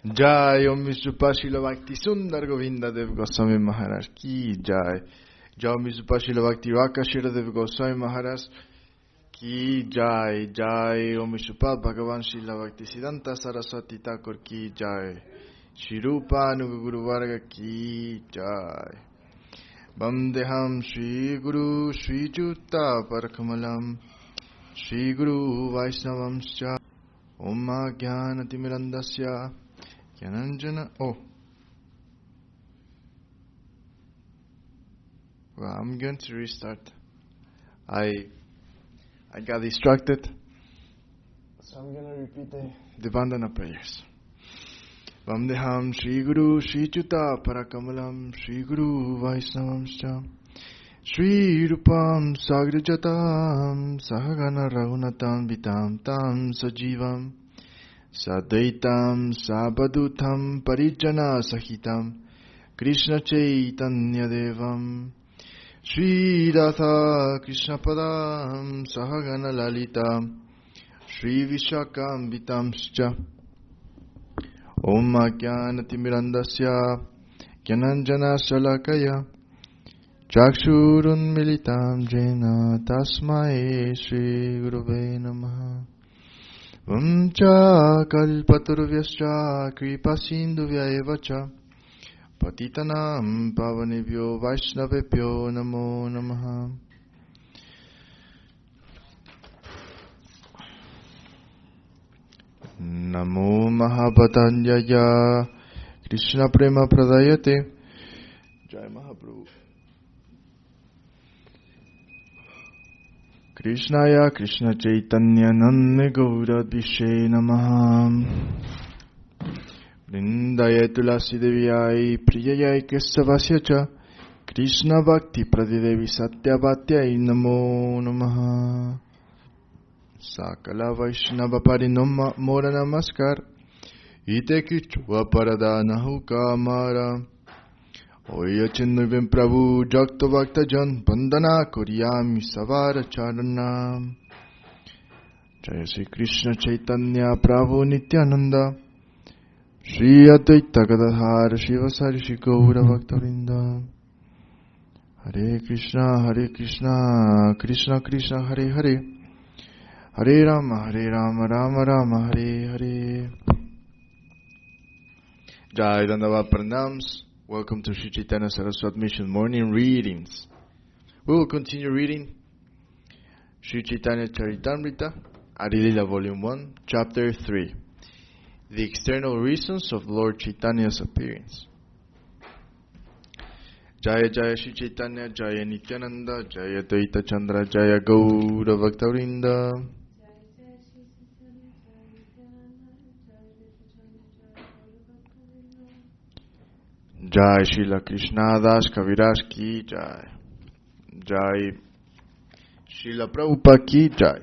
Jaya Om Vishnupada Srila Bhakti Sundar Govinda Dev Goswami Maharaj Ki Jai. Jaya Om Vishnupada Srila Bhakti Rakashira Dev Goswami Maharaj Ki Jai. Jai Om Vishnupada Bhagavan Srila Bhakti Siddhanta Saraswati Thakur Ki Jai. Shri Rupa Anuga Guru Varga Ki Jai. Vandeham Shri Guru Shri Juta Parakamalam Shri Guru Vaisnavamscha Om Jnana Timirandasya Gyananjana. Well, I'm going to restart. I got distracted, so I'm going to repeat the Vandana prayers. Vandeham Shri Guru Shri Juta Parakamalam Shri Guru Vaisnavamscha Shri Rupam Sagrajatam Sahagana Raghunatam Vitam Tam Sajivam Sadaitam Sabadutam Parijana Sahitam Krishna Chaitanya Devam Shri Radha Krishna Padam Sahagana Lalita Shri Vishakam Vitamscha Om Jnanatirmirandasya Gyananjana Shalakaya Chakshurun Militam Jena Tasmai Shri Gurave Namaha. Cha Kalpatarvyascha Kripasindhuvya Evacha Patitanam Pavanebhyo Vaishnavebhyo Namo Namaha. Namo Mahabhatanjaya Krishna Prema Pradayate. Jai Mahaprabhu. Krishnaya Krishna Chaitanya Nande Gaura Dishe Namaha. Vrindaya Tulasi Deviyai Priyayai Kesavasyacha Krishna Bhakti Pradidevi Satyabhatyai Namo Namaha. Sakala Vaishnava Parinoma Mora Namaskar Ite Kichwa Paradana Hukamara Oya Chinuvim Prabhu Jakta Bhaktajan Bandana Kuryami Savara Charanam. Jaya Sri Krishna Chaitanya Prabhu Nityananda Shri Advaita Gadadhara Shivasari Shri Gaura Bhaktavinda. Hare Krishna Krishna Krishna Hare Hare Hare Rama Rama Rama Hare Hare. Jai Dandavat Pranams. Welcome to Sri Chaitanya Saraswat Mission Morning Readings. We will continue reading Sri Chaitanya Charitamrta, Lila Volume 1, Chapter 3. The external reasons of Lord Chaitanya's appearance. Jaya Jaya Sri Chaitanya Jaya Nityananda Jaya Dvaita Chandra Jaya Gaura Bhaktavrinda. Jai Srila Krishna Das Kaviraj Ki Jai. Jai Srila Prabhupada Ki Jai.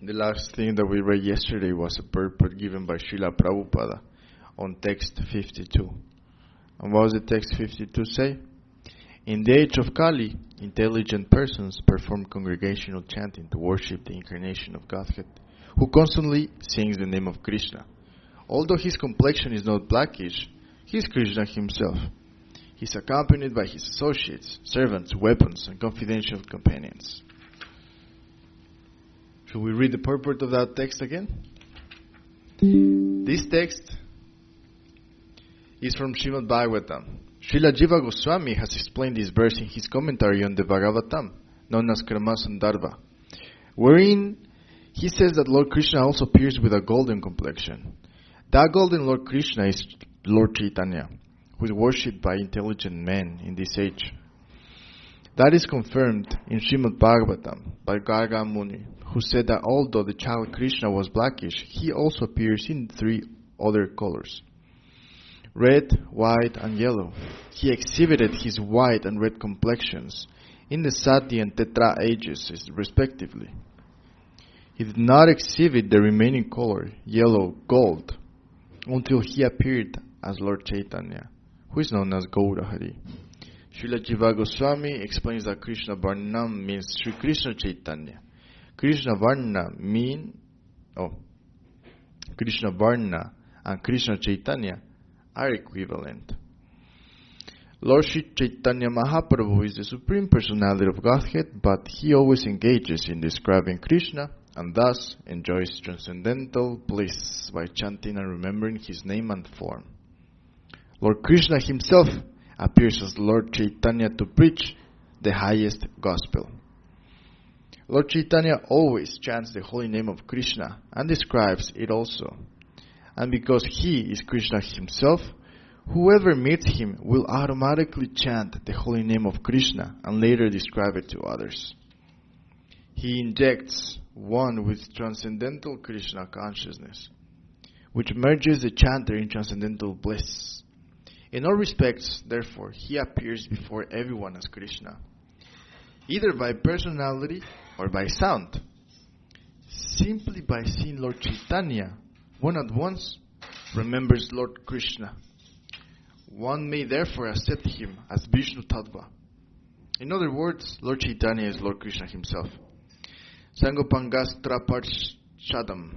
The last thing that we read yesterday was a purport given by Srila Prabhupada on text 52. And what does the text 52 say? In the age of Kali, intelligent persons perform congregational chanting to worship the incarnation of Godhead, who constantly sings the name of Krishna. Although his complexion is not blackish, he is Krishna himself. He is accompanied by his associates, servants, weapons, and confidential companions. Should we read the purport of that text again? This text is from Srimad Bhagavatam. Srila Jiva Goswami has explained this verse in his commentary on the Bhagavatam, known as Karma Sandarbha, wherein he says that Lord Krishna also appears with a golden complexion. That golden Lord Krishna is Lord Chaitanya, who is worshipped by intelligent men in this age. That is confirmed in Srimad Bhagavatam by Garga Muni, who said that although the child Krishna was blackish, he also appears in 3 other colors: red, white, and yellow. He exhibited his white and red complexions in the Sati and Tetra ages, respectively. He did not exhibit the remaining color, yellow, gold, until he appeared as Lord Chaitanya, who is known as Gaurahari. Srila Jiva Goswami explains that Krishna Varnam means Sri Krishna Chaitanya. Krishna Varna and Krishna Chaitanya are equivalent. Lord Sri Chaitanya Mahaprabhu is the Supreme Personality of Godhead, but he always engages in describing Krishna and thus enjoys transcendental bliss by chanting and remembering his name and form. Lord Krishna himself appears as Lord Chaitanya to preach the highest gospel. Lord Chaitanya always chants the holy name of Krishna and describes it also. And because he is Krishna himself, whoever meets him will automatically chant the holy name of Krishna and later describe it to others. He injects one with transcendental Krishna consciousness, which merges the chanter in transcendental bliss. In all respects, therefore, he appears before everyone as Krishna, either by personality or by sound. Simply by seeing Lord Chaitanya, one at once remembers Lord Krishna. One may therefore accept him as Vishnu Tattva. In other words, Lord Chaitanya is Lord Krishna himself. Sangopangastra Parshadam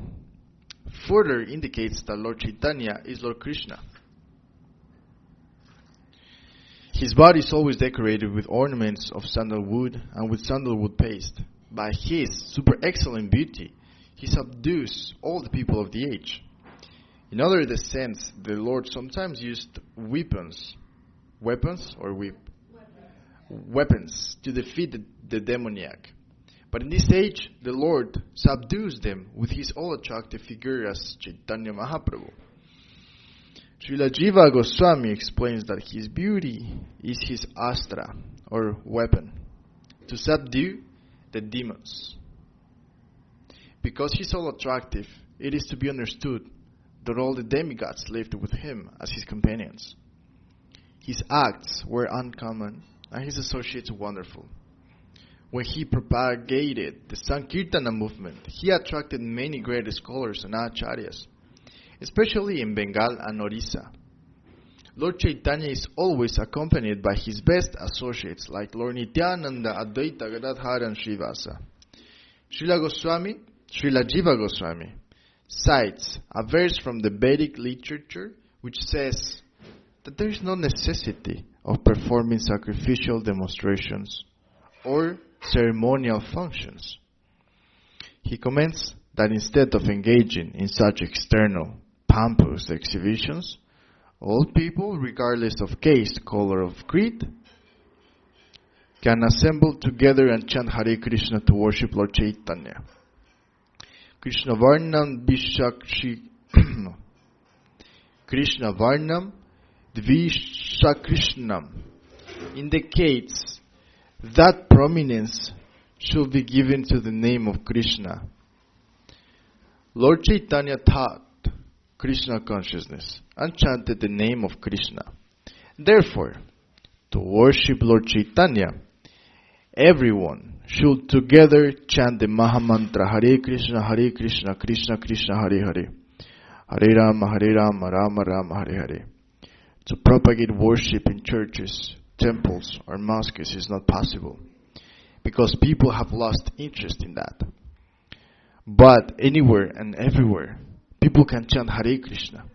further indicates that Lord Chaitanya is Lord Krishna. His body is always decorated with ornaments of sandalwood and with sandalwood paste. By his super excellent beauty, he subdues all the people of the age. In other sense, the Lord sometimes used weapons to defeat the demoniac. But in this age, the Lord subdues them with his all-attractive figure as Chaitanya Mahaprabhu. Srila Jiva Goswami explains that his beauty is his astra, or weapon, to subdue the demons. Because he is all attractive, it is to be understood that all the demigods lived with him as his companions. His acts were uncommon and his associates wonderful. When he propagated the Sankirtana movement, he attracted many great scholars and acharyas, especially in Bengal and Orissa. Lord Chaitanya is always accompanied by his best associates like Lord Nityananda, Advaita Gadadhara, and Srivasa. Srila Jiva Goswami cites a verse from the Vedic literature which says that there is no necessity of performing sacrificial demonstrations or ceremonial functions. He comments that instead of engaging in such external, pompous exhibitions, all people, regardless of caste, color, or creed, can assemble together and chant Hare Krishna to worship Lord Chaitanya. Krishna Varnam Dvishakrishnam indicates that prominence should be given to the name of Krishna. Lord Chaitanya taught Krishna consciousness and chanted the name of Krishna. Therefore, to worship Lord Chaitanya, everyone should together chant the Mahamantra Hare Krishna, Krishna Krishna, Hare Hare, Hare Rama, Rama Rama, Hare Hare. To propagate worship in churches, temples, or mosques is not possible, because people have lost interest in that. But anywhere and everywhere, people can chant Hare Krishna.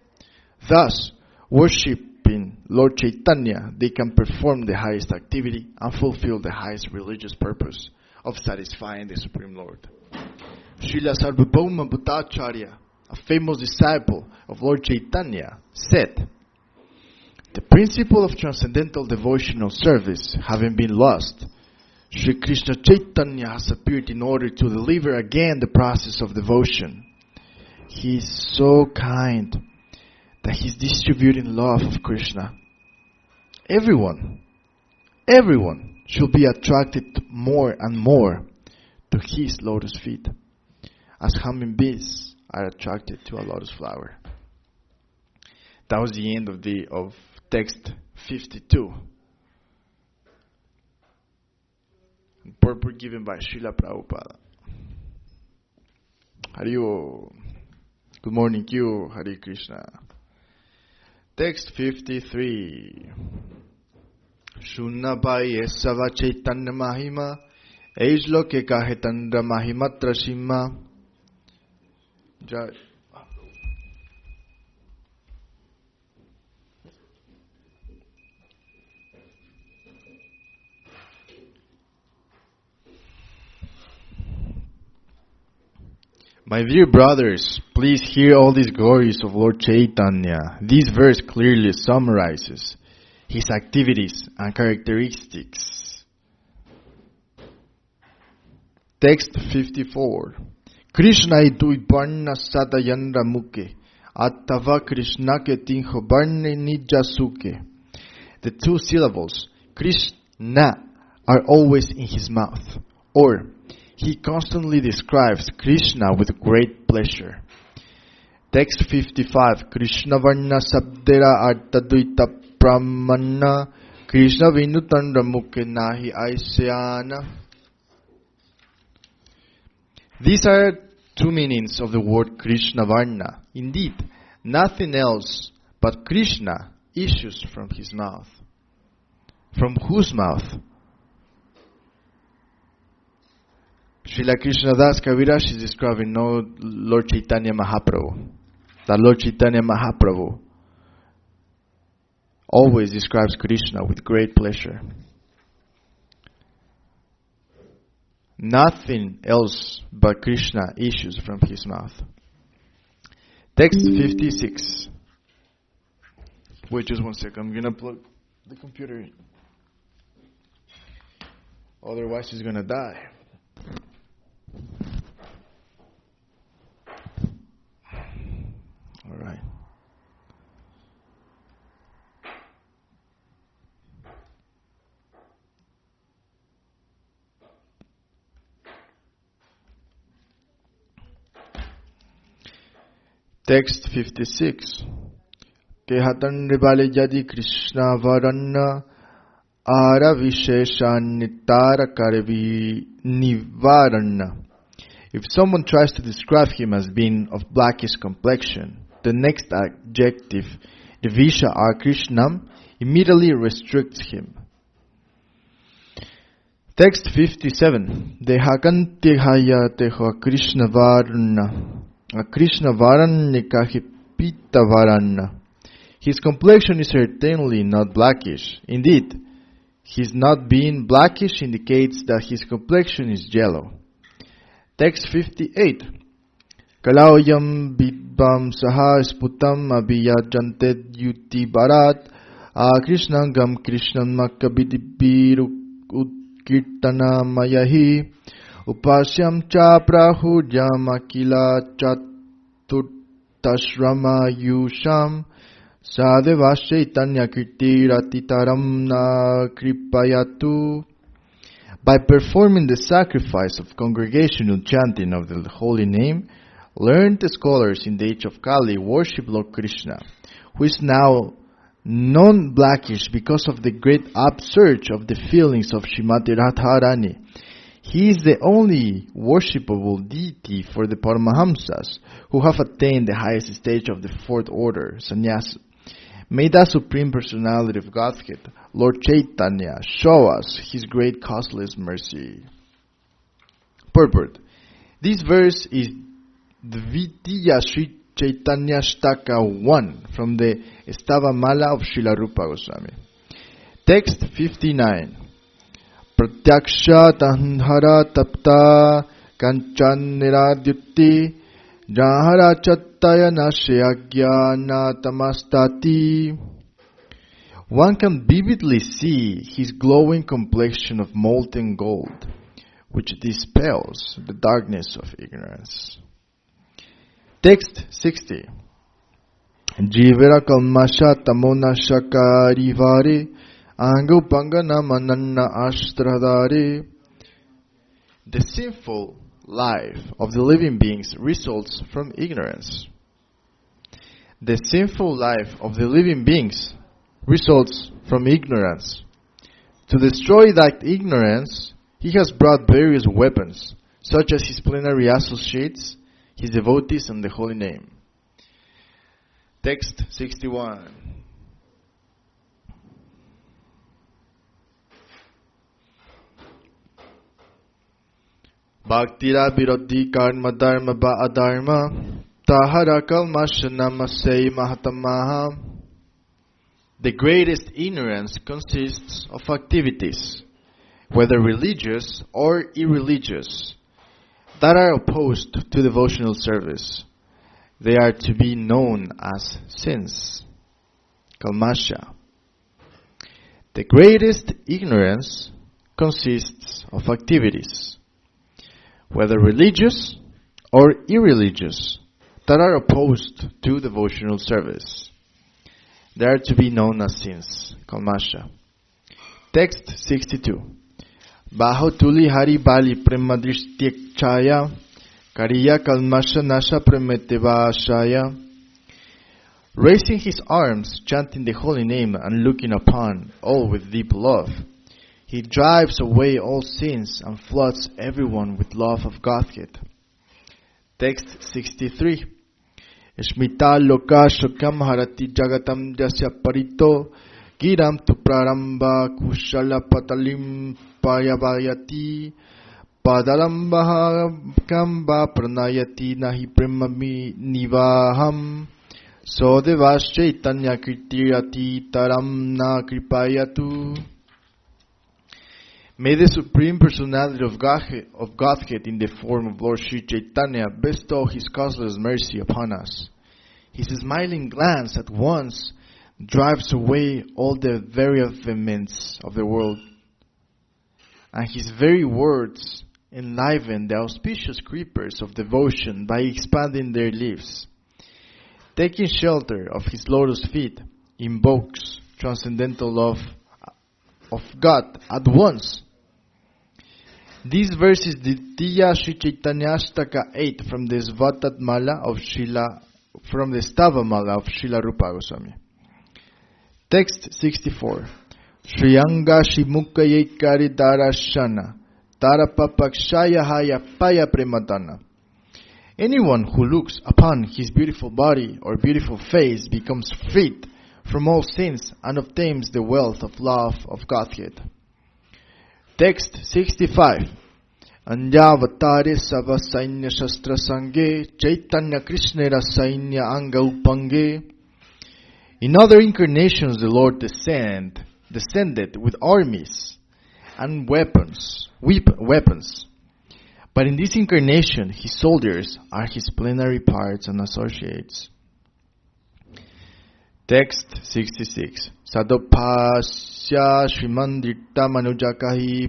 Thus, worshipping Lord Chaitanya, they can perform the highest activity and fulfill the highest religious purpose of satisfying the Supreme Lord. Srila Sarvabhauma Bhattacharya, a famous disciple of Lord Chaitanya, said, "The principle of transcendental devotional service having been lost, Sri Krishna Chaitanya has appeared in order to deliver again the process of devotion. He is so kind that he is distributing love of Krishna. Everyone should be attracted more and more to his lotus feet, as humming bees are attracted to a lotus flower." That was the end of text 52. Purport given by Srila Prabhupada. Haribo. Good morning, Q. Hare Krishna. Text 53. Shunnabai esava Chaitanya Mahima. Ejlo ke kahe tandra Mahimatra Shima. Jaya. My dear brothers, please hear all these glories of Lord Chaitanya. This verse clearly summarizes his activities and characteristics. Text 54. Krishna idui barna sadayandra muke, attava Krishna ke tinho barne nijasuke. The two syllables, Krishna, are always in his mouth, or he constantly describes Krishna with great pleasure. Text 55. Krishna varna sabdera artaduita pramana Krishna vinutandra mukhe nahi aisyana. These are two meanings of the word Krishna varna. Indeed, nothing else but Krishna issues from his mouth. From whose mouth? Srila Krishnadas Kaviraj is describing Lord Chaitanya Mahaprabhu. That Lord Chaitanya Mahaprabhu always describes Krishna with great pleasure. Nothing else but Krishna issues from his mouth. Text 56. Wait just one second. I'm going to plug the computer in. Otherwise he's going to die. All right. Text 56. Kehatan ribale jadi Krishna varanna ara visheshan nitara karvi nivarana. If someone tries to describe him as being of blackish complexion, the next adjective, Visha or Krishnam, immediately restricts him. Text 57. Dehakanti hayateho Krishna varna. Krishna varannika pita varana. His complexion is certainly not blackish. Indeed, his not being blackish indicates that his complexion is yellow. Text 58. Kalaoyam bidbam saha sputam abhiyajanted yuti barat krishnangam krishnam makkabidibiru utkirtana mayahi upasyam cha prahujam akila chatuttashrama yusham sadevas Chaitanya kirtiratitaram na kripayatu. By performing the sacrifice of congregational chanting of the holy name, learned scholars in the age of Kali worship Lord Krishna, who is now non-blackish because of the great upsurge of the feelings of Srimati Radharani. He is the only worshipable deity for the Paramahamsas, who have attained the highest stage of the fourth order, sannyasa. May the Supreme Personality of Godhead, Lord Chaitanya, show us His great causeless mercy. Purport. This verse is Dvitiya Sri Chaitanya Shtaka 1 from the Stava Mala of Srila Rupa Goswami. Text 59. Pratyaksha Tanhara Tapta Kanchan Niradyuti Jahara Chattaya Nashayagya Tamastati. One can vividly see his glowing complexion of molten gold, which dispels the darkness of ignorance. Text 60. Jivera kalmasha tamona shakarivare angupangana mananna ashtradare. The sinful life of the living beings results from ignorance. The sinful life of the living beings results from ignorance. To destroy that ignorance, he has brought various weapons, such as his plenary associates, his devotees and the holy name. Text 61. Bhaktira virodhi karma dharma ba adharma tahara kalmashanamase mahatamaha. The greatest ignorance consists of activities, whether religious or irreligious, that are opposed to devotional service. They are to be known as sins. Kalmasha. The greatest ignorance consists of activities, whether religious or irreligious, that are opposed to devotional service. They are to be known as sins. Kalmasha. Text 62. Baho tuli hari bali premadrishtyek chaya kariya kalmasha nasha premetevashaya. Raising his arms, chanting the holy name and looking upon all with deep love, he drives away all sins and floods everyone with love of Godhead. Text 63. Shmita loka shokam harati jagatam jasya parito giram tu praramba kushala patalim payavayati padalambha kamba pranayati nahi premami nivaham so devas Chaitanya kirtirati taram na kripayatu. May the Supreme Personality of Godhead in the form of Lord Sri Chaitanya bestow His causeless mercy upon us. His smiling glance at once drives away all the very vehemence of the world, and His very words enliven the auspicious creepers of devotion by expanding their leaves. Taking shelter of His lotus feet invokes transcendental love of God at once. These verses Ditya Sri Chaitanya Ashtaka 8 from the Svatatmala of Srila, from the Stavamala of Srila Rupa Goswami. Text 64. Shriyanga Shimukaye Karidarashana Tarapapakshaya Haya Paya Premadana. Anyone who looks upon his beautiful body or beautiful face becomes freed from all sins and obtains the wealth of love of Godhead. Text 65. Anjavatare Sava Sainya Shastra Sange Chaitanya Krishnera Sainya Anga Upange. In other incarnations the Lord descended with armies and weapons. But in this incarnation His soldiers are His plenary parts and associates. Text 66. Sadopasya Srimandrita Manujakahi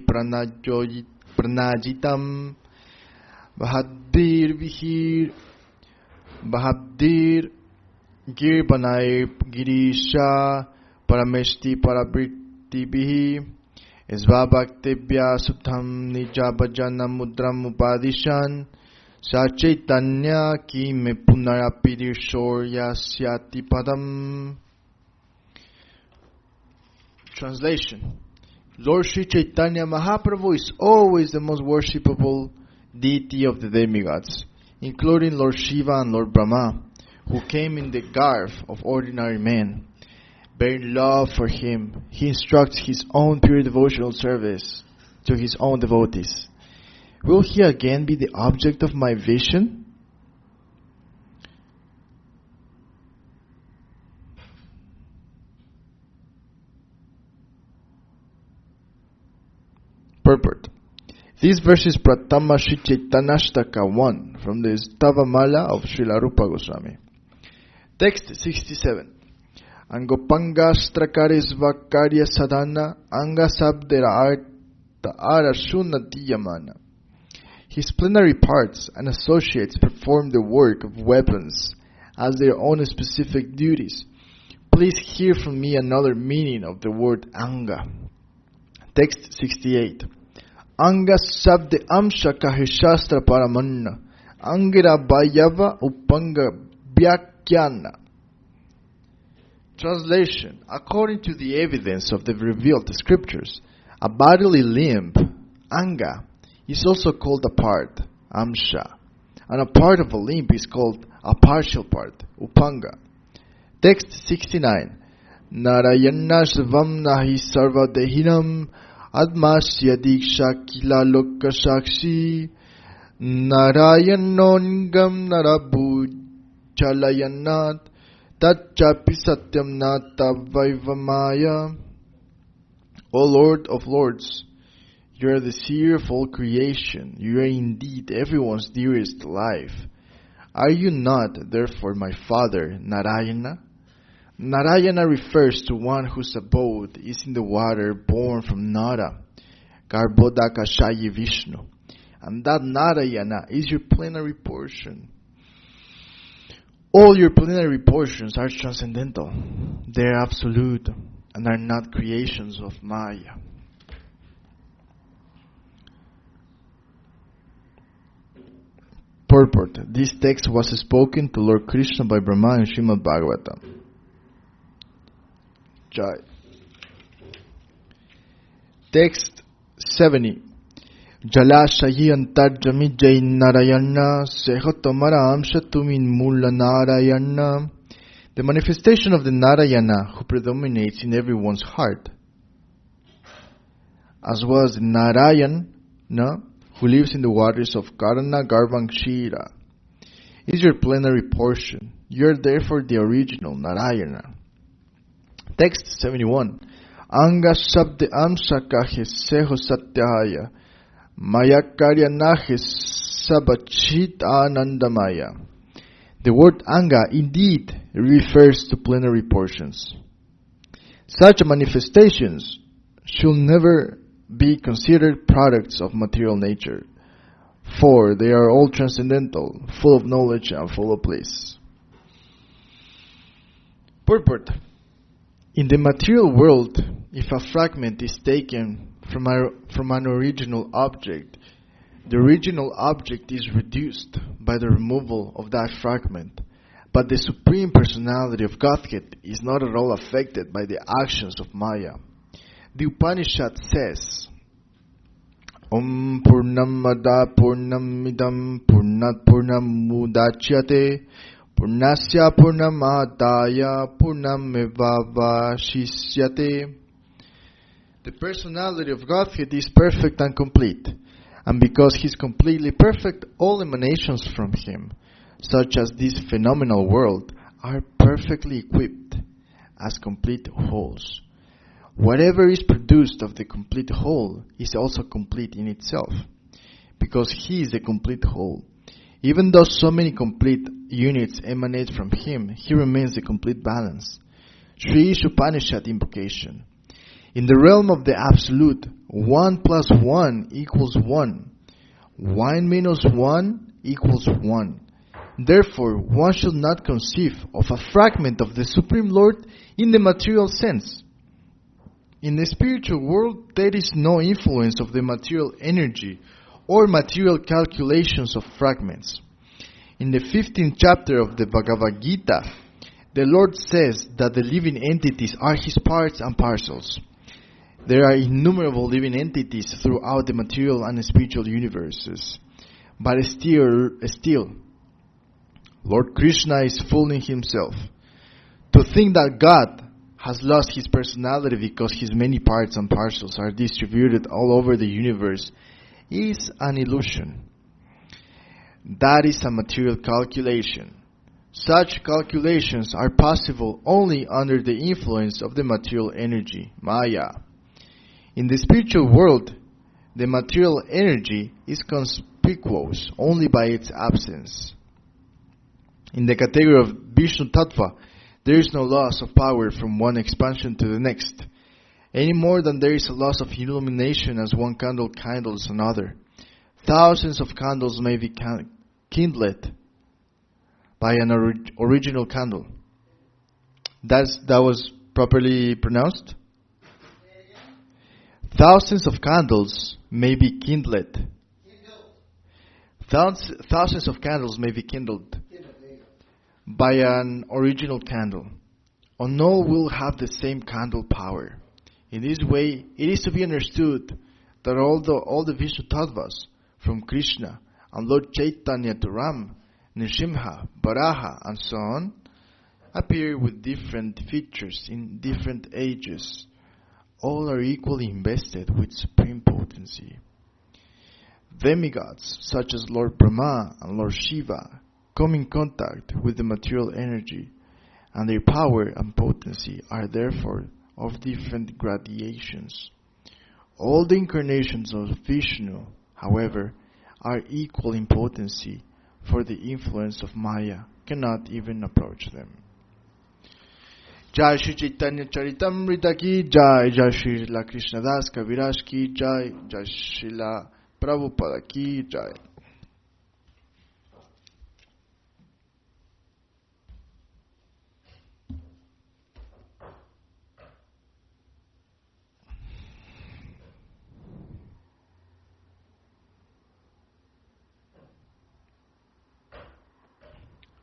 Pranajitam Bahabdir Gir Banai Girisha Parameshti Parabriti Bihi Esvabhaktebhya Sutham Nijabhajana Mudram Upadishan Sa Chaitanya Ki Me Punarapidir Shorya Syati Padam. Translation. Lord Sri Chaitanya Mahaprabhu is always the most worshipable deity of the demigods, including Lord Shiva and Lord Brahma, who came in the garb of ordinary men. Bearing love for Him, He instructs His own pure devotional service to His own devotees. Will He again be the object of my vision? Purport. These verses Pratama Sri Chaitanashtaka 1 from the Stavamala of Srila Rupa Goswami. Text 67. Angopanga Strakarisva Karya Sadhana Anga Sabdera Arta Arashuna Diyamana. His plenary parts and associates perform the work of weapons as their own specific duties. Please hear from me another meaning of the word Anga. Text 68. Anga Sabde Amsha Kahishastra Paramanna Angira Bhayava Upanga Bhyakyana. Translation. According to the evidence of the revealed scriptures, a bodily limb, Anga, is also called a part, Amsha, and a part of a limb is called a partial part, upanga. Text 69. Narayana Shivam Nahi Sarva Dehinam Admasya Diksha Kila Loka Shakshi Narayanongam Narabu Chalayanat Tachapi Satyam Nata Vaivamaya. O Lord of Lords, you are the seer of all creation. You are indeed everyone's dearest life. Are you not, therefore, my father, Narayana? Narayana refers to one whose abode is in the water born from Nara, Garbhodakashayi Vishnu. And that Narayana is your plenary portion. All your plenary portions are transcendental. They are absolute and are not creations of Maya. Purport. This text was spoken to Lord Krishna by Brahma in Srimad Bhagavatam. Jaya. Text 70. Jalashayi antarjami jai narayana sehotomara amshatumin mula narayana. The manifestation of the Narayana who predominates in everyone's heart, as well as the Narayana who lives in the waters of Karana, Garbha, Kshira, is your plenary portion. You are therefore the original Narayana. Text 71. Anga Shabde Amshakahe Seho Satyaya Maya Karyanahe Sabachit Anandamaya. The word Anga indeed refers to plenary portions. Such manifestations should never be considered products of material nature, for they are all transcendental, full of knowledge and full of bliss. Purport. In the material world, if a fragment is taken from an original object, the original object is reduced by the removal of that fragment, but the Supreme Personality of Godhead is not at all affected by the actions of Maya. The Upanishad says, Om Purnamada Purnamidam Purnat Purnamudachyate Purnasya Purnamadaya Purnamevavashisyate. The personality of Godhead is perfect and complete, and because He is completely perfect, all emanations from Him, such as this phenomenal world, are perfectly equipped as complete wholes. Whatever is produced of the complete whole is also complete in itself, because He is the complete whole. Even though so many complete units emanate from Him, He remains the complete balance. Sri Upanishad invocation. In the realm of the Absolute, 1 plus 1 equals 1. 1 minus 1 equals 1. Therefore, one should not conceive of a fragment of the Supreme Lord in the material sense. In the spiritual world, there is no influence of the material energy or material calculations of fragments. In the 15th chapter of the Bhagavad Gita, the Lord says that the living entities are His parts and parcels. There are innumerable living entities throughout the material and spiritual universes. But still, Lord Krishna is fooling Himself. To think that God has lost His personality because His many parts and parcels are distributed all over the universe is an illusion. That is a material calculation. Such calculations are possible only under the influence of the material energy, Maya. In the spiritual world, the material energy is conspicuous only by its absence. In the category of Vishnu Tattva, there is no loss of power from one expansion to the next, any more than there is a loss of illumination as one candle kindles another. Thousands of candles may be kindled by an original candle. That was properly pronounced? Thousands of candles may be kindled. Thousands of candles may be kindled by an original candle. And all will have the same candle power. In this way, it is to be understood that all the Vishnu Tattvas, from Krishna and Lord Chaitanya to Ram, Nrsimha, Varaha, and so on, appear with different features in different ages. All are equally invested with supreme potency. Demigods, such as Lord Brahma and Lord Shiva, come in contact with the material energy, and their power and potency are therefore of different gradations. All the incarnations of Vishnu, however, are equal in potency, for the influence of Maya cannot even approach them. Jai Shri Chaitanya Charitamrta ki Jai, Jai Shri Srila Krishnadas Kaviraj ki Jai, Jai Srila Prabhupada ki Jai.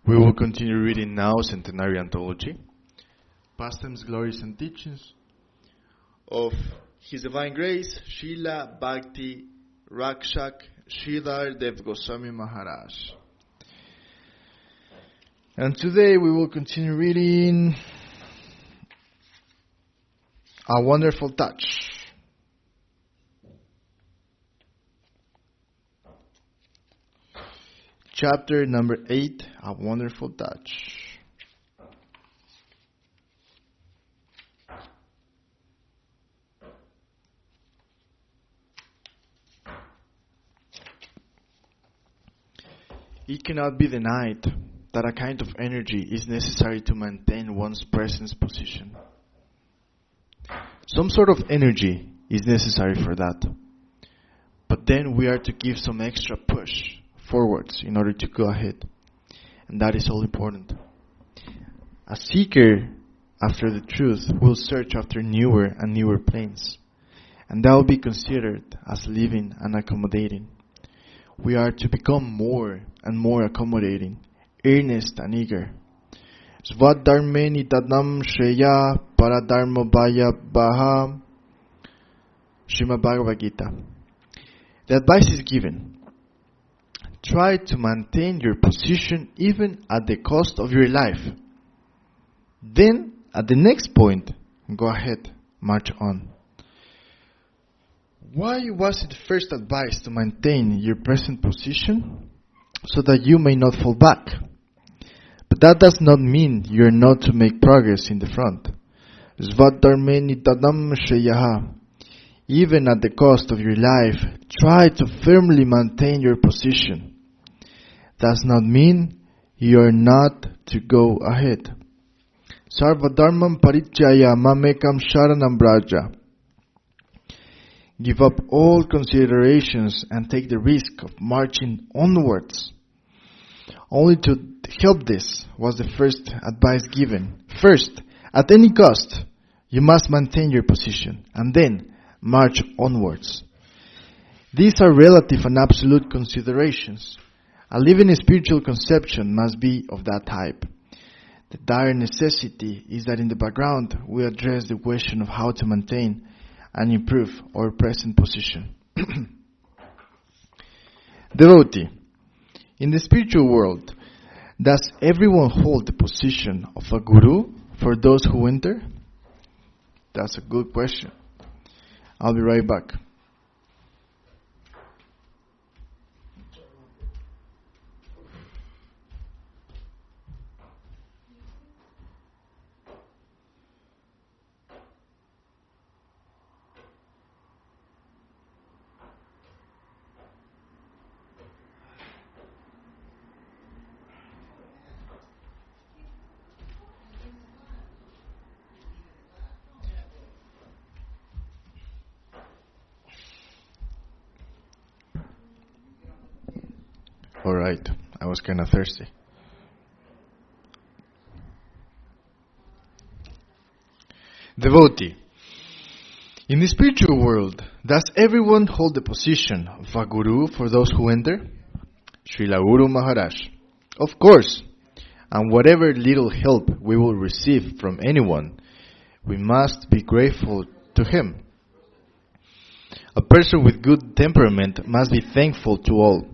We will continue reading now Centenary Anthology, Pastimes, Glories and Teachings of His Divine Grace, Srila Bhakti Rakshak Sridhar Dev Goswami Maharaj. And today we will continue reading A Wonderful Touch. Chapter number 8, A Wonderful Touch. It cannot be denied that a kind of energy is necessary to maintain one's present position. Some sort of energy is necessary for that. But then we are to give some extra push forwards in order to go ahead. And that is all important. A seeker after the truth will search after newer and newer planes. And that will be considered as living and accommodating. We are to become more and more accommodating, earnest and eager. Svadharmeni tadam shreya paradharma bhaya baha. Srimad Bhagavad Gita. The advice is given. Try to maintain your position even at the cost of your life. Then, at the next point, go ahead, march on. Why was it first advised to maintain your present position? So that you may not fall back. But that does not mean you are not to make progress in the front. Svadharmeni tadam shreyaha. Even at the cost of your life, try to firmly maintain your position. Does not mean you are not to go ahead. Sarvadharmam paritjaya mamekam sharanam braja. Give up all considerations and take the risk of marching onwards. Only to help this was the first advice given. First, at any cost, you must maintain your position, and then march onwards. These are relative and absolute considerations. A living spiritual conception must be of that type. The dire necessity is that in the background we address the question of how to maintain and improve our present position. Devotee, in the spiritual world, does everyone hold the position of a guru for those who enter? That's a good question. I'll be right back. Alright, I was kind of thirsty. Devotee, in the spiritual world, does everyone hold the position of a guru for those who enter? Srila Guru Maharaj. Of course, and whatever little help we will receive from anyone, we must be grateful to him. A person with good temperament must be thankful to all.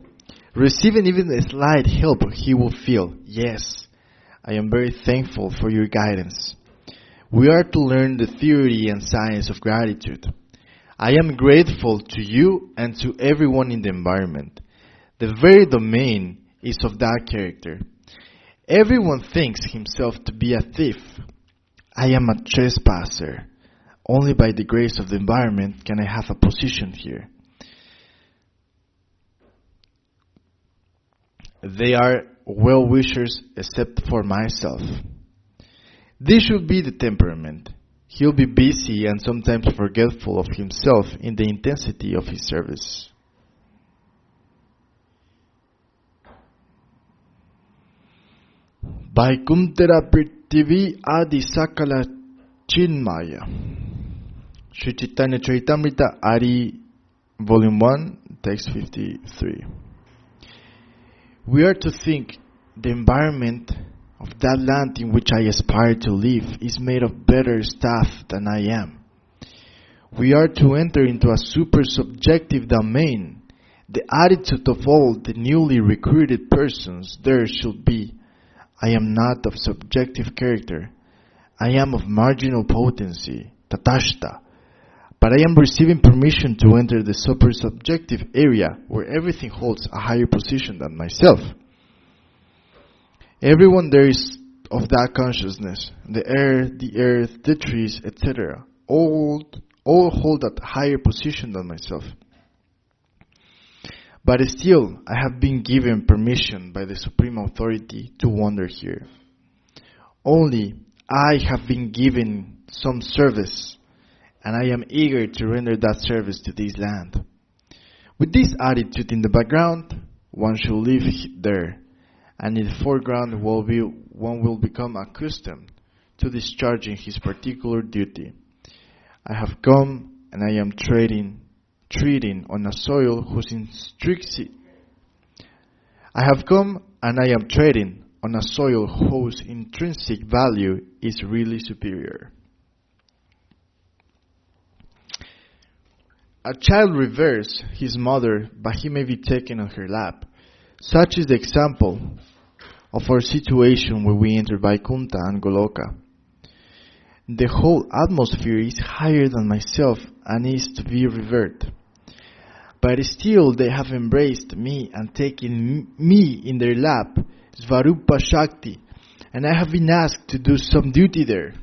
Receiving even a slight help, he will feel, yes, I am very thankful for your guidance. We are to learn the theory and science of gratitude. I am grateful to you and to everyone in the environment. The very domain is of that character. Everyone thinks himself to be a thief. I am a trespasser. Only by the grace of the environment can I have a position here. They are well-wishers except for myself. This should be the temperament. He'll be busy and sometimes forgetful of himself in the intensity of his service. Vaikuntara Prithvi Adi Sakala Chinmaya. Sri Chaitanya Charitamrta Adi Volume 1, Text 53. We are to think the environment of that land in which I aspire to live is made of better stuff than I am. We are to enter into a super subjective domain. The attitude of all the newly recruited persons there should be, I am not of subjective character. I am of marginal potency, tatashta. But I am receiving permission to enter the super subjective area where everything holds a higher position than myself. Everyone there is of that consciousness. The air, the earth, the trees, etc. All hold a higher position than myself. But still, I have been given permission by the Supreme Authority to wander here. Only I have been given some service, and I am eager to render that service to this land. With this attitude in the background, one should live there, and in the foreground one will become accustomed to discharging his particular duty. I have come and I am treading on a soil whose intrinsic value is really superior. A child reveres his mother, but he may be taken on her lap. Such is the example of our situation where we enter Vaikuntha and Goloka. The whole atmosphere is higher than myself and is to be revered. But still they have embraced me and taken me in their lap, Svarupa Shakti, and I have been asked to do some duty there.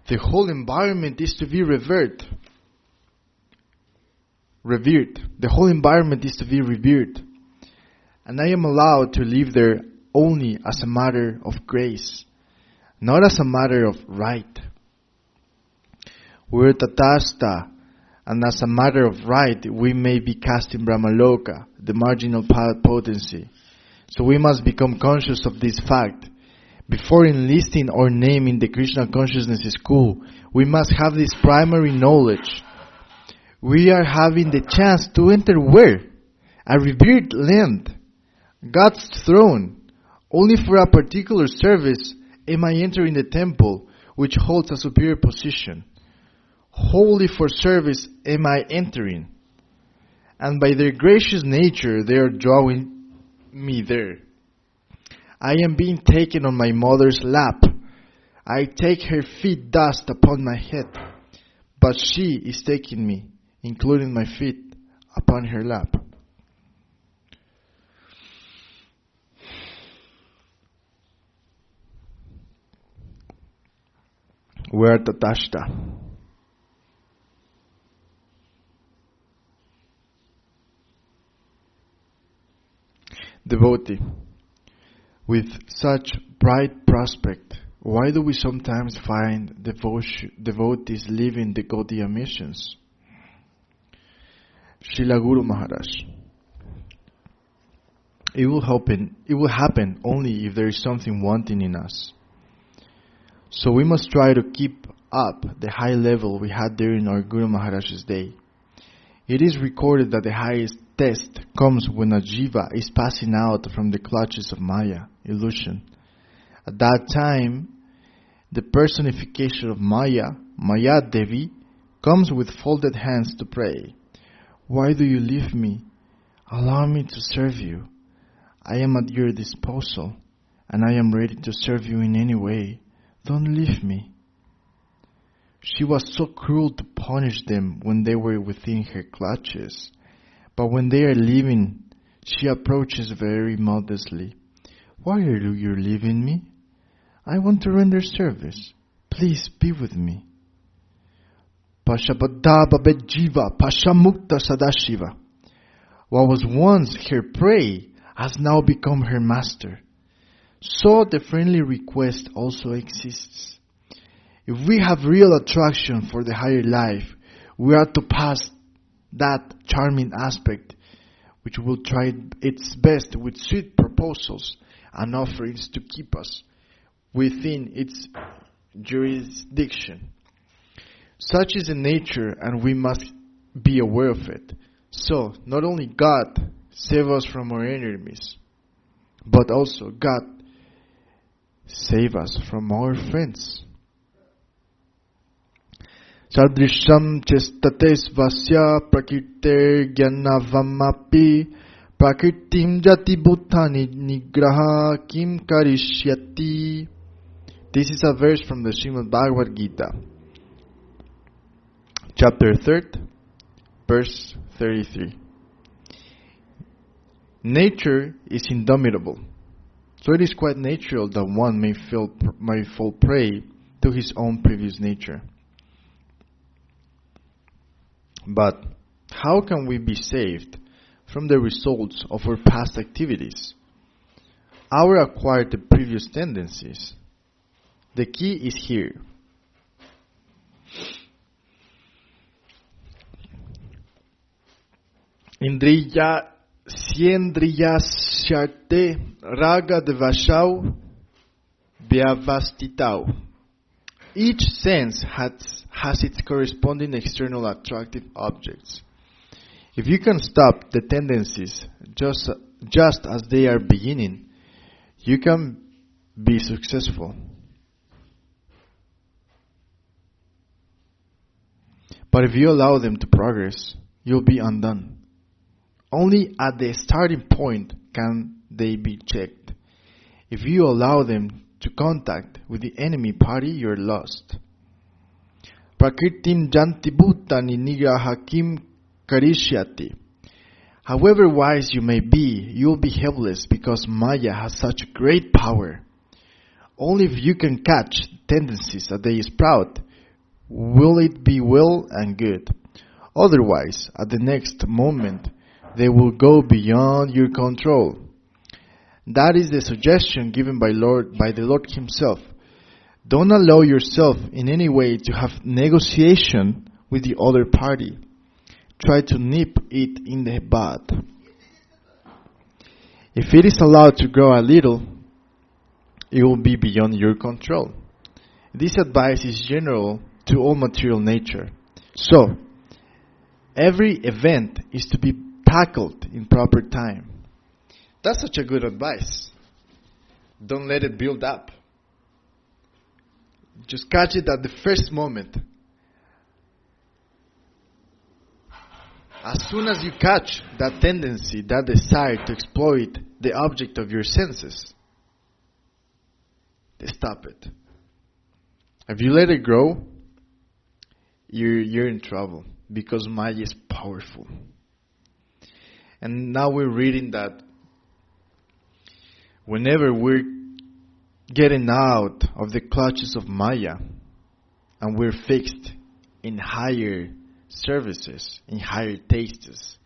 The whole environment is to be revered. The whole environment is to be revered. And I am allowed to live there only as a matter of grace, not as a matter of right. We're tatasta, and as a matter of right, we may be cast in Brahmaloka, the marginal potency. So we must become conscious of this fact. Before enlisting our name in the Krishna Consciousness School, we must have this primary knowledge. We are having the chance to enter where? A revered land, God's throne. Only for a particular service am I entering the temple, which holds a superior position. Wholly for service am I entering. And by their gracious nature, they are drawing me there. I am being taken on my mother's lap. I take her feet dust upon my head, but she is taking me, including my feet, upon her lap. We are tatashta. Devotee. With such bright prospect, why do we sometimes find devotees leaving the Gaudiya missions? Srila Guru Maharaj. It will happen only if there is something wanting in us. So we must try to keep up the high level we had during our Guru Maharaj's day. It is recorded that the highest test comes when a jiva is passing out from the clutches of Maya, illusion. At that time, the personification of Maya Maya Devi, comes with folded hands to pray. Why do you leave me? Allow me to serve you. I am at your disposal, and I am ready to serve you in any way. Don't leave me. She was so cruel to punish them when they were within her clutches. But when they are leaving, she approaches very modestly. Why are you leaving me? I want to render service. Please be with me. Pashabadaba Bejiva, Pashamukta Sadashiva. What was once her prey has now become her master. So the friendly request also exists. If we have real attraction for the higher life, we are to pass that charming aspect, which will try its best with sweet proposals and offerings to keep us within its jurisdiction. Such is the nature, and we must be aware of it. So, not only God save us from our enemies, but also God save us from our friends. Sadrisham chestates vasya prakirter gyanavamapi prakritim jati bhutani nigraha kim karishyati. This is a verse from the Srimad Bhagavad Gita, chapter 3, verse 33. Nature is indomitable, so it is quite natural that one may fall prey to his own previous nature. But how can we be saved from the results of our past activities? Our acquired previous tendencies. The key is here. Indriya Siendriya Sharte Raga Devashau Vyavastitau. Each sense has its corresponding external attractive objects. If you can stop the tendencies just as they are beginning, you can be successful. But if you allow them to progress, you'll be undone. Only at the starting point can they be checked. If you allow them to contact with the enemy party, you're lost. Prakritim janti bhutani nigraha kim karishyati. However wise you may be, you'll be helpless because Maya has such great power. Only if you can catch tendencies that they sprout, will it be well and good. Otherwise, at the next moment, they will go beyond your control. That is the suggestion given by the Lord Himself. Don't allow yourself in any way to have negotiation with the other party. Try to nip it in the bud. If it is allowed to grow a little, it will be beyond your control. This advice is general to all material nature. So, every event is to be tackled in proper time. That's such a good advice. Don't let it build up. Just catch it at the first moment. As soon as you catch that tendency, that desire to exploit the object of your senses, stop it. If you let it grow, you're in trouble because Maya is powerful. And now we're reading that whenever we're getting out of the clutches of Maya and we're fixed in higher services, in higher tastes,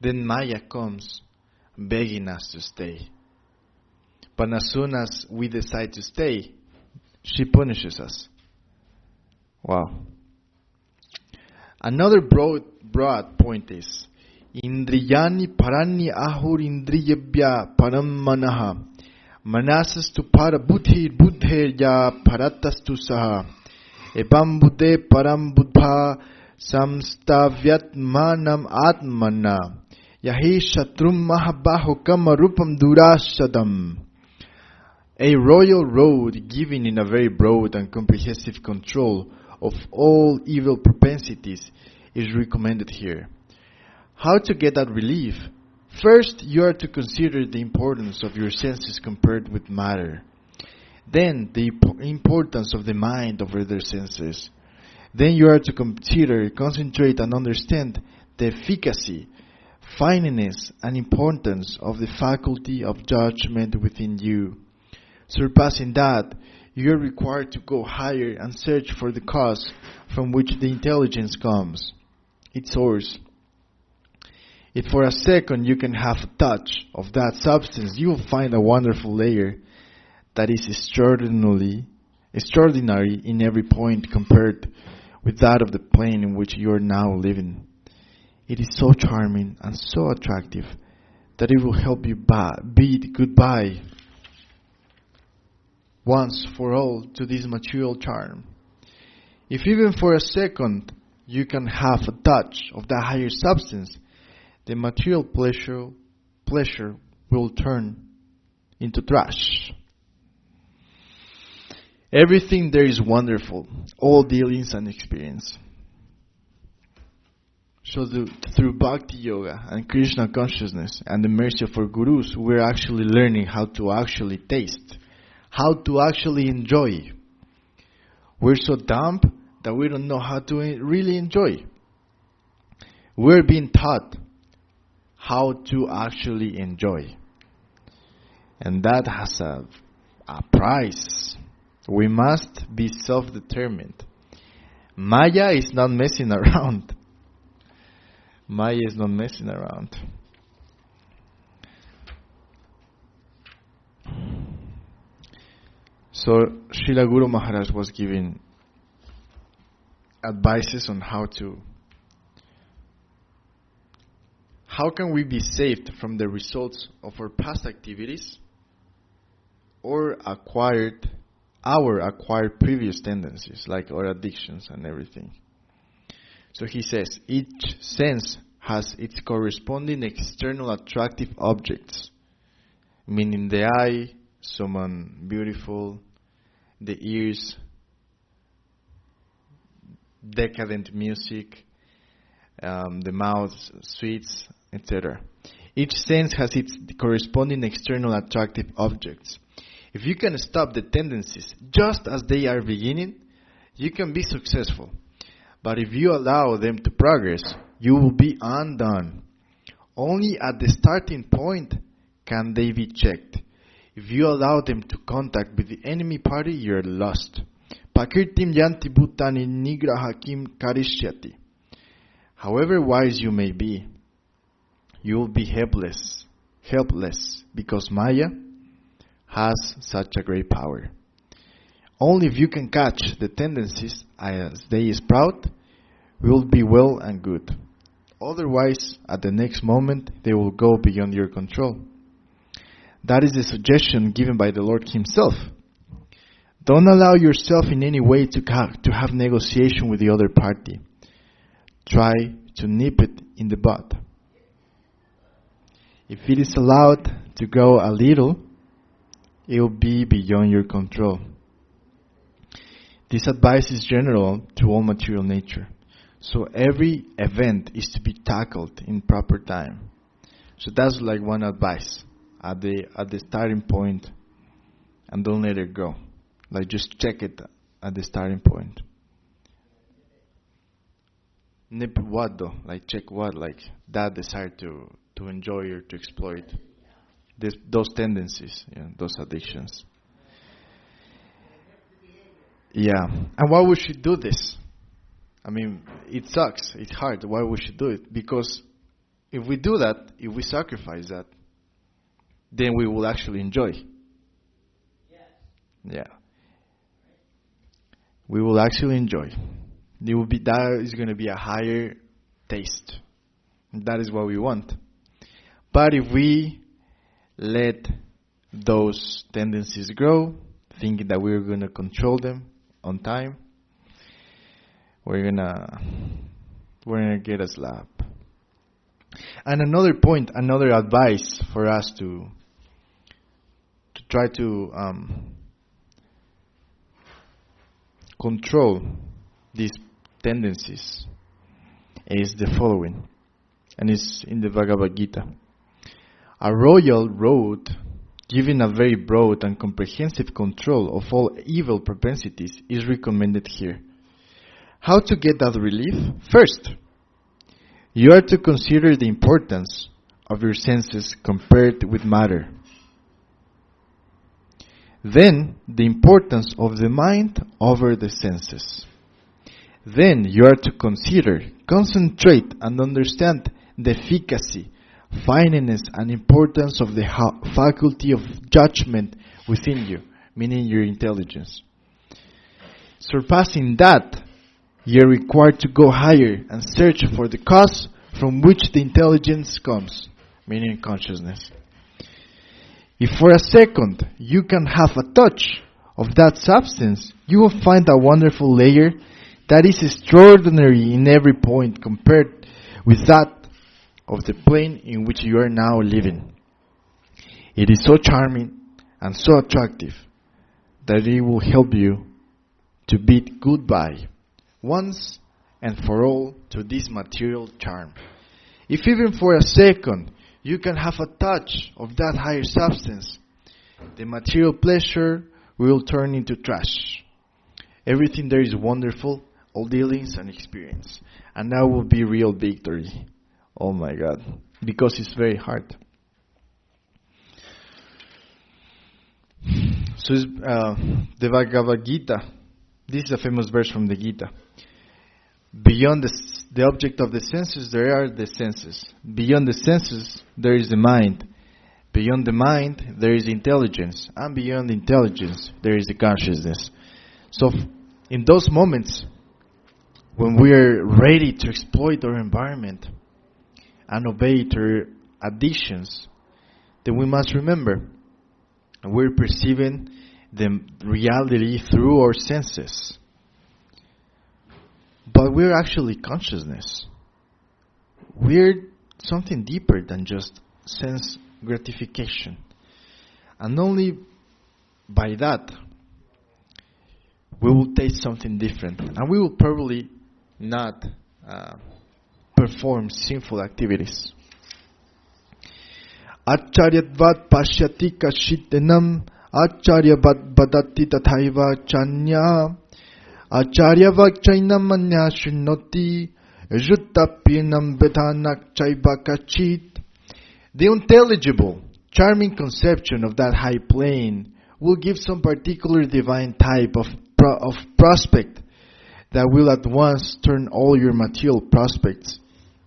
then Maya comes begging us to stay. But as soon as we decide to stay, she punishes us. Wow. Another broad point is Indriyani parani ahur indriyabhya param manaha manasastu para buddhir ya paratastu saha evam buddhe param buddha samstavyat manam atmana yahi shatrum mahabaho kamarupam durashadam. A royal road given in a very broad and comprehensive control of all evil propensities is recommended here. How to get that relief? First, you are to consider the importance of your senses compared with matter. Then, the importance of the mind over their senses. Then you are to consider, concentrate, and understand the efficacy, fineness, and importance of the faculty of judgment within you. Surpassing that, you are required to go higher and search for the cause from which the intelligence comes, its source. If for a second you can have a touch of that substance, you will find a wonderful layer that is extraordinary in every point compared with that of the plane in which you are now living. It is so charming and so attractive that it will help you bid goodbye once for all to this material charm. If even for a second you can have a touch of that higher substance, the material pleasure will turn into trash. Everything there is wonderful, all dealings and experience. So through Bhakti Yoga and Krishna consciousness and the mercy of our gurus, we're actually learning how to actually taste, how to actually enjoy. We're so dumb that we don't know how to really enjoy. We're being taught how to actually enjoy. And that has a price. We must be self-determined. Maya is not messing around. Maya is not messing around. So Srila Guru Maharaj was giving advices on how can we be saved from the results of our past activities or our acquired previous tendencies, like our addictions and everything. So he says, each sense has its corresponding external attractive objects, meaning the eye, someone beautiful, the ears, decadent music, the mouth, sweets, etc. Each sense has its corresponding external attractive objects. If you can stop the tendencies just as they are beginning, you can be successful. But if you allow them to progress, you will be undone. Only at the starting point can they be checked. If you allow them to contact with the enemy party, you are lost. Pakirtim yanti bhutani nigrahakim karishyati. However wise you may be, you will be helpless because Maya has such a great power. Only if you can catch the tendencies as they sprout, we will be well and good. Otherwise, at the next moment, they will go beyond your control. That is the suggestion given by the Lord Himself. Don't allow yourself in any way to have negotiation with the other party. Try to nip it in the bud. If it is allowed to go a little, it will be beyond your control. This advice is general to all material nature. So every event is to be tackled in proper time. So that's like one advice at the starting point, and don't let it go. Like just check it at the starting point. Nip what though? Like check what? Like that desire to enjoy or to exploit. Those tendencies, those addictions. Yeah. And why we should do this? I mean, it sucks. It's hard. Why we should do it? Because if we do that, if we sacrifice that, then we will actually enjoy. Yeah. We will actually enjoy. That is going to be a higher taste. That is what we want. But if we let those tendencies grow, thinking that we're going to control them on time, we're gonna get a slap. And another point, another advice for us to try to control these tendencies is the following, and it's in the Bhagavad Gita. A royal road giving a very broad and comprehensive control of all evil propensities is recommended here. How to get that relief? First, you are to consider the importance of your senses compared with matter. Then, the importance of the mind over the senses. Then you are to consider, concentrate, and understand the efficacy, fineness, and importance of the faculty of judgment within you, meaning your intelligence. Surpassing that, you are required to go higher and search for the cause from which the intelligence comes, meaning consciousness. If for a second you can have a touch of that substance, you will find a wonderful layer that is extraordinary in every point compared with that of the plane in which you are now living. It is so charming and so attractive that it will help you to bid goodbye once and for all to this material charm. If even for a second you can have a touch of that higher substance, the material pleasure will turn into trash. Everything there is wonderful, all dealings and experience. And that will be real victory. Oh my God. Because it's very hard. So the Bhagavad Gita. This is a famous verse from the Gita. Beyond the object of the senses, there are the senses. Beyond the senses, there is the mind. Beyond the mind, there is intelligence. And beyond intelligence, there is the consciousness. So, in those moments, when we are ready to exploit our environment and obey our addictions, then we must remember we're perceiving the reality through our senses. But we're actually consciousness. We're something deeper than just sense gratification. And only by that, we will taste something different. And we will probably not perform sinful activities. Acharyatvat pashyati kashitenam acharyavat badati tathaiva chanya acharyavat chainam manya shunnoti juttapinam vedanak chaiva kachit. The intelligible, charming conception of that high plane will give some particular divine type of prospect that will at once turn all your material prospects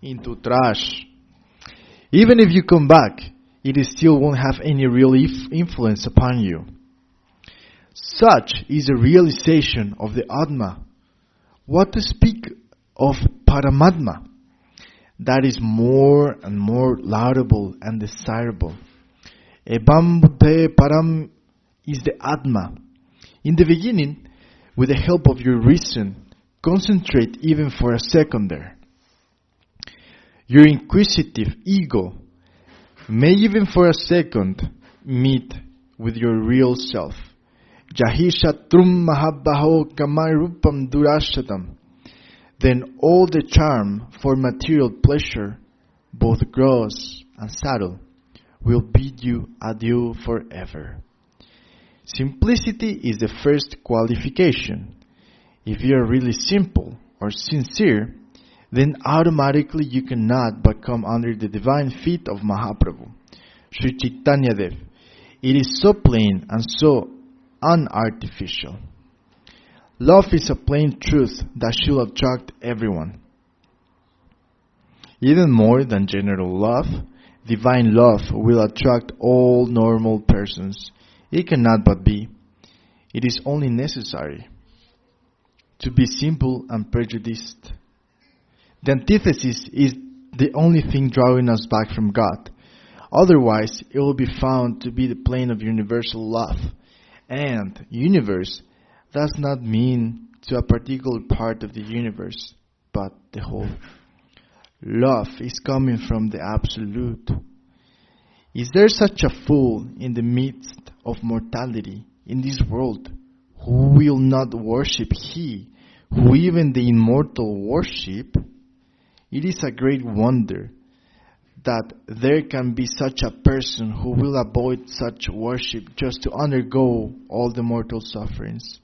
into trash. Even if you come back, it still won't have any real influence upon you. Such is a realization of the Atma. What to speak of Paramatma? That is more and more laudable and desirable. Ebam Buddhe Param is the Atma. In the beginning, with the help of your reason, concentrate even for a second there. Your inquisitive ego may even for a second meet with your real self. Jahi Shatrum Mahabbaho Kamarupam Durashatam. Then all the charm for material pleasure, both gross and subtle, will bid you adieu forever. Simplicity is the first qualification. If you are really simple or sincere, then automatically you cannot but come under the divine feet of Mahaprabhu, Sri Chaitanya Dev. It is so plain and so unartificial. Love is a plain truth that should attract everyone. Even more than general love, divine love will attract all normal persons. It cannot but be. It is only necessary to be simple and prejudiced. The antithesis is the only thing drawing us back from God. Otherwise, it will be found to be the plane of universal love. And universe does not mean to a particular part of the universe, but the whole. Love is coming from the Absolute. Is there such a fool in the midst of mortality in this world who will not worship He who even the immortal worship, it is a great wonder that there can be such a person who will avoid such worship just to undergo all the mortal sufferings.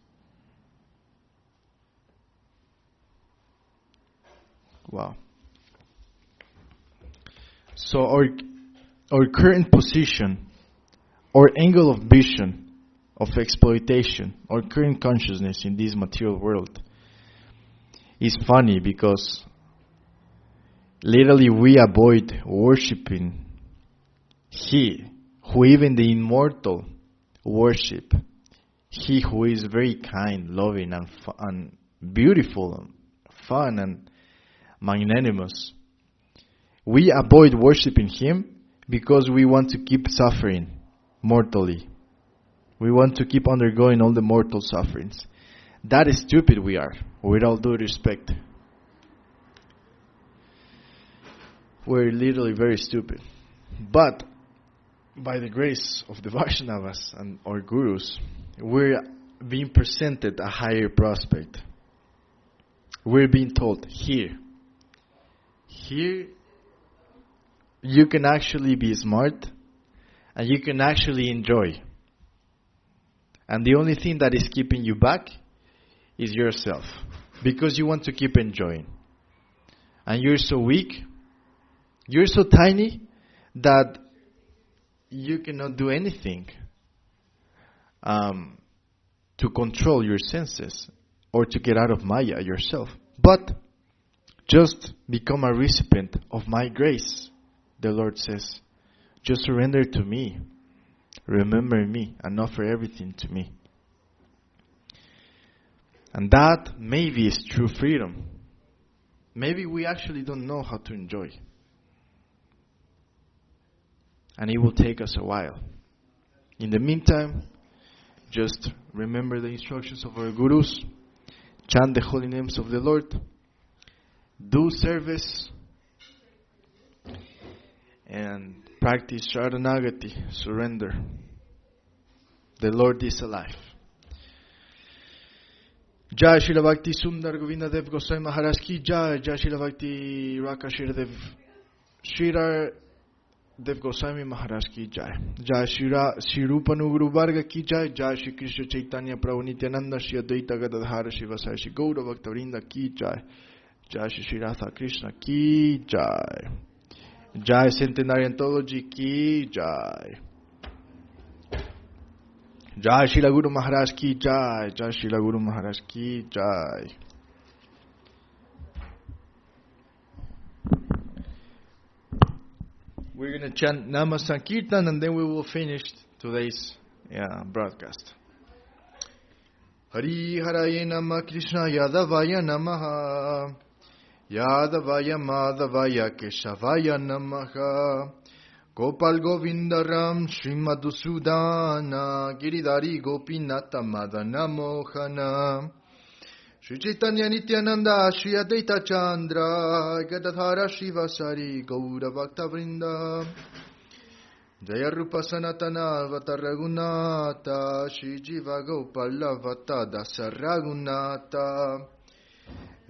Wow. So our current position, our angle of vision, of exploitation, our current consciousness in this material world is funny because literally we avoid worshipping He who even the immortal worship, He who is very kind, loving and beautiful, and fun and magnanimous. We avoid worshipping Him because we want to keep suffering mortally. We want to keep undergoing all the mortal sufferings. That is stupid we are, with all due respect. We're literally very stupid. But by the grace of the Vaishnavas and our gurus, we're being presented a higher prospect. We're being told, here you can actually be smart and you can actually enjoy. And the only thing that is keeping you back is yourself, because you want to keep enjoying. And you're so weak, you're so tiny that you cannot do anything to control your senses or to get out of Maya yourself. But just become a recipient of my grace, the Lord says. Just surrender to me. Remember me and offer everything to me. And that maybe is true freedom. Maybe we actually don't know how to enjoy. And it will take us a while. In the meantime, just remember the instructions of our gurus. Chant the holy names of the Lord. Do service. And practice Sharanagati, surrender. The Lord is alive. Jaya Srila Bhakti Sundar Govinda Dev Goswami Maharaj ki Jaya. Jaya Srila Bhakti Rakashira Dev Shira Dev Goswami Maharaj ki Jaya. Jaya Shri Rupa Nuguru Varga ki Jaya. Jaya Shri Krishna Chaitanya Prabhu Nityananda Shri Advaita Gadadhara Shiva Sai Shri Gaura Bhakta Vrinda ki Jaya. Jaya Shri Radha Krishna ki Jaya. Jaya Centenial Anthology ki Jaya. Jaya Srila Guru Maharaj ki Jaya. Jaya Srila Guru Maharaj ki Jaya. We're going to chant Nama Sankirtan and then we will finish today's broadcast. Hari Haraye Nama Krishna Yadavaya Namaha. Yadavaya Madhavaya Keshavaya Namaha. Gopal Govindaram Srimadusudana Giridhari Gopinata Madana Mohana. Shri Chaitanya Nityananda Shri Advaita Chandra Gadadhara Shivasari Gaura Bhakta Vrinda. Jaya Rupa Sanatana Vata Raghunata Shri Jiva Gopala Vata Dasa Raghunata.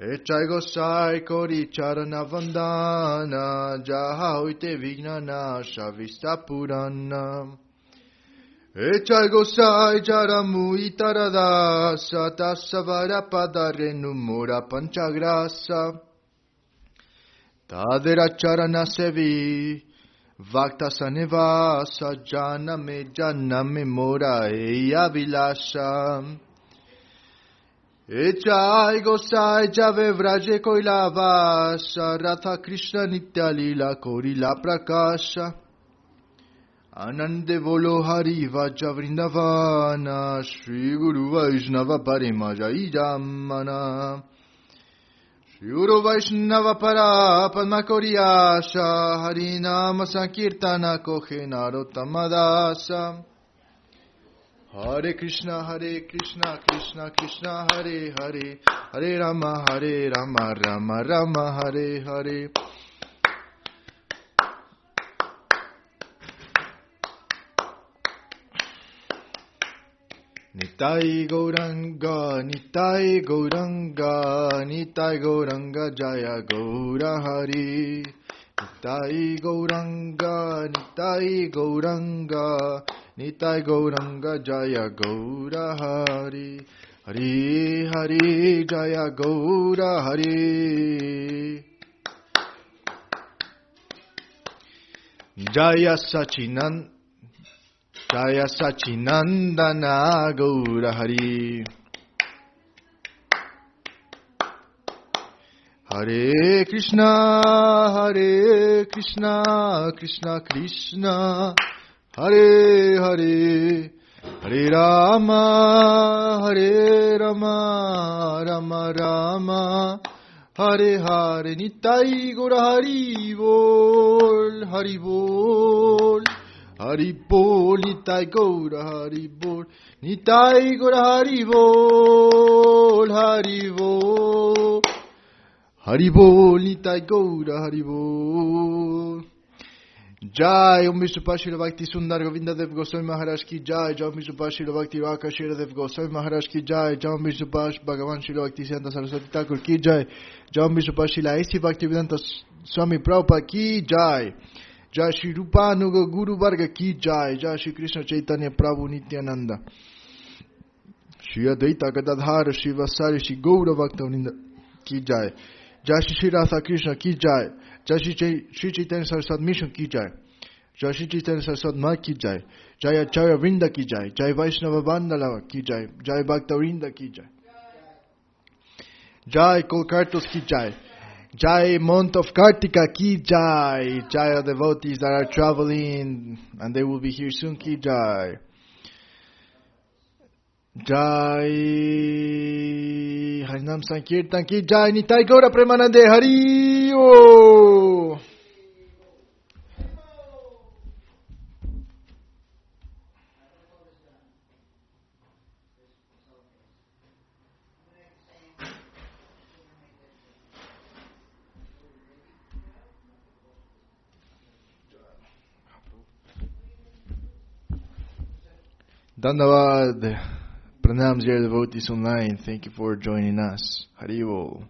Echai Gosai Kori Charana Vandana Jaha Hoite Vignana Shavista Purana. Echai Gosai Jaramu Itaradasa Tasavara Padarenu Mura Panchagrasa. Tadera Charana Sevi Vakta Sanevasa Janame Mora Eya Vilasa. Echai Gosai Jave Vraje Koilavasa Ratha Krishna Nitya Lila Korila Prakasha. Anande Volo Hari Vaja Vrindavana Shri Guru Vaishnava Parima Jaidamana. Shri Guru Vaishnava Para Padma Koriyasha Harinama Sankirtana Kohe Narotamadasa. Hare Krishna, Krishna Krishna, Hare Hare, Hare Rama, Rama Rama, Hare Hare. Nitai Gauranga, Nitai Gauranga, Nitai Gauranga, Jaya Gaurahari. Nitai Gauranga, Nitai Gauranga, Nitai Gauranga, Jaya Gaurahari. Hari Hari, Jaya Gaurahari. Jaya Sachinandana Gaurahari. Hare Krishna, Krishna Krishna, Hare Hare, Hare Rama, Rama Rama, Hare Hare. Nitai Gaura Hari Bol, Hari Bol, Hari Bol. Nitai Gaura Hari Bol, Nitai Gaura Hari Bol, Hari Bol, Hari Bol. Nitai Gaura Hari Bol. Jai Om Vishnu Pashira Bhakti Sundar Govinda Dev Goswami Maharaj ki Jai. Jai Om Vishnu Pashira Bhakti Raka Shira Dev Goswami Maharaj ki Jai. Jai Om Vishnu Pash Bhagavan Shira Bhakti Siddhanta Saraswati Thakur ki Jai. Jai Om Vishnu Pashila Aisi Bhakti Vedanta Swami Prabhupada ki Jai. Jai Shri Rupanuga Guru Varga ki Jai. Jai Shri Krishna Chaitanya Prabhu Nityananda, Shri Advaita Gadadhara Shri Vasari Shri Gaura Bhakta ki Jai. Jai Shri Radha Krishna ki Jai. Jai Shri Chaitanya Saraswat Mission ki Jai. Jai Shri Chaitanya Saraswat Ma ki Jai. Jai Acharya Vrinda ki Jai. Jai Vaishnava Vandala ki Jai. Jai Bhakta Vrinda ki Jai. Jai Kolkartos ki Jai. Jai month of Kartika ki Jai. Jai devotees that are traveling and they will be here soon ki Jai. Jai Harinam Sankirtan ki Jai. Nitai Gaura Premanande Hari O. Dandavat. Pranams, dear devotees online. Thank you for joining us. Hari Bol.